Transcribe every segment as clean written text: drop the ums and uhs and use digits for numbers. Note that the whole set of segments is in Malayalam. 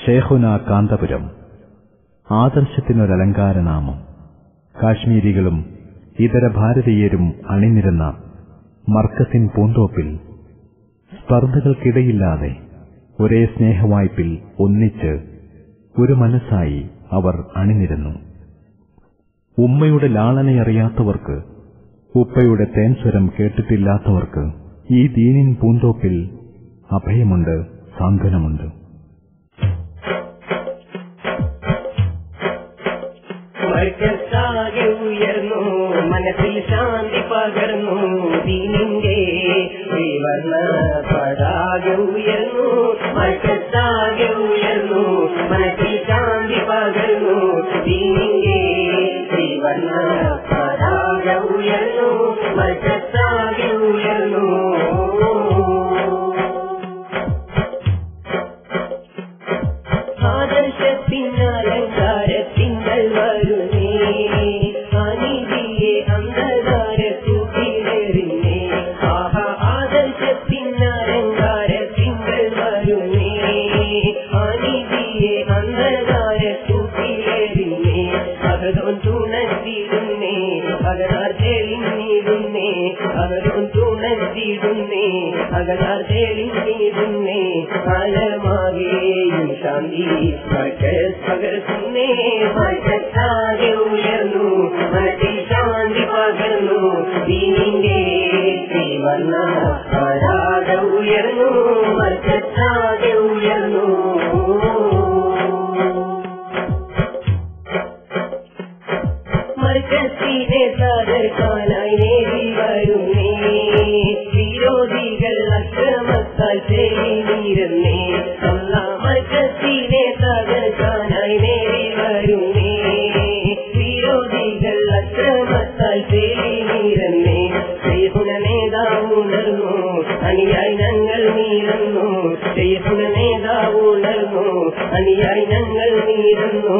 ഷേഖുന കാന്തപുരം ആദർശത്തിനൊരലങ്കാരനാമം. കാശ്മീരികളും ഇതര ഭാരതീയരും അണിനിരുന്ന മർക്കസിൻ പൂന്തോപ്പിൽ സ്പർദ്ധകൾക്കിടയില്ലാതെ ഒരേ സ്നേഹവായ്പിൽ ഒന്നിച്ച് ഒരു മനസ്സായി അവർ അണിനിരുന്നു. ഉമ്മയുടെ ലാളനയറിയാത്തവർക്ക്, ഉപ്പയുടെ തേൻസ്വരം കേട്ടിട്ടില്ലാത്തവർക്ക് ഈ ദീനിൻ പൂന്തോപ്പിൽ അഭയമുണ്ട്, സാന്ത്വനമുണ്ട്. മർക്കസാകെ ഉയർന്നു, മനസ്സിൽ ശാന്തി പകർന്നു, ദീനിന്റെ ശ്രീവർണ്ണ പതാക ഉയർന്നു. മർക്കസാകെ ഉയർന്നു, മനസ്സിൽ ശാന്തി പകർന്നു, ദീനിന്റെ ശ്രീവർണ്ണ പതാക ഉയർന്നു. മർക്കസാകെ ഉയർന്നു. ആദർശത്തിനലങ്കാരത്തിങ്കൾ വരുന്നേ, അനീതിയെ അന്ധകാരത്തൂക്കിലെറിഞ്ഞേ. ആഹാ, ആദർശത്തിനലങ്കാരത്തിങ്കൾ വരുന്നേ, അനീതിയെ അന്ധകാരത്തൂക്കിലെറിഞ്ഞേ. അകതോൻ തുണച്ചിടുന്നേ, അകതാർ തെളിഞ്ഞിടുന്നേ, അകതോൻ തുണച്ചിടുന്നേ, അകതാർ തെളിഞ്ഞിടുന്നേ. കാലമാകെയും ശാന്തി മർക്കസ് പകർത്തുന്നേ. മർക്കസാകെ ഉയർന്നു, മനസ്സിൽ ശാന്തി പകർന്നു, ദീനിന്റെ ശ്രീവർണ്ണ പതാക ഉയർന്നു. മർക്കസാകെ ഉയർന്നു. മർക്കസിനെ തകർക്കാനായി നേടി വരുന്നേ, വിരോധികൾ അക്രമത്താൽ ചെളിനീരുന്നേ. മർക്കസിനെ തകർക്കാനായി നേടി വരുന്നേ, വിരോധികൾ അക്രമത്താൽ ചെളിനീരുന്നേ. ശൈഖുന നേതാവ് ഉണർന്നു, അണിയായി ഞങ്ങൾ നീരുന്നു. ശൈഖുന നേതാവ് ഉണർന്നു, അണിയായി ഞങ്ങൾ നീരുന്നു.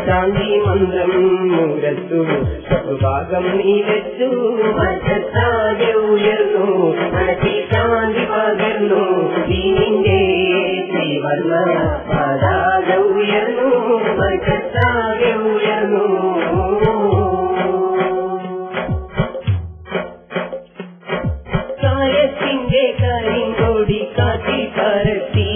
ശാന്തി മന്ത്രം മുരത്തു, ശത്രുഭാഗം നീലച്ചു. മർക്കസാകെ ഉയർന്നു, മനസ്സിൽ ശാന്തി പകർന്നു, ദീനിന്റെ ശ്രീവർണ്ണ പതാക ഉയർന്നു. മർക്കസാകെ ഉയർന്നു. കാലത്തിന്റെ കരിങ്കൊടി കാറ്റിൽ പരത്തി,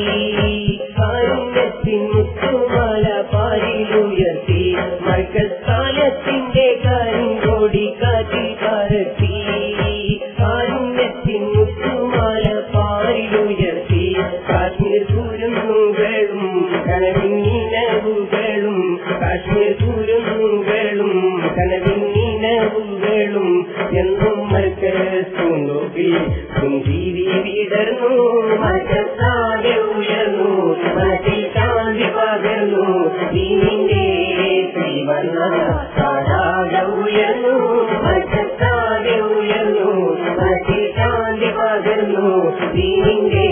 കാരുണ്യത്തിൻ മുത്തുമാല പാരിലുയർത്തി. മർക്കസ് കാലത്തിന്റെ കരിങ്കൊടി കാറ്റിൽ പരത്തി, കാരുണ്യത്തിൻ മുത്തുമാല പാരിലുയർത്തി. കാശ്മീർ കുരുന്നുകളും കനവിൻ നിലവുകളും, കാശ്മീർ കുരുന്നുകളും കനവിൻ നിലവുകളും എന്നും മർക്കസ് പൂന്തോപ്പിൽ പുഞ്ചിരി വിടർന്നു. മർക്കസാകെ ഉയർന്നു, മനസ്സിൽ ശാന്തി പകർന്നു, ദീനിന്റെ ശ്രീവർണ്ണ പതാക ഉയർന്നു. മർക്കസാകെ ഉയർന്നു, മനസ്സിൽ ശാന്തി പകർന്നു, ദീനിന്റെ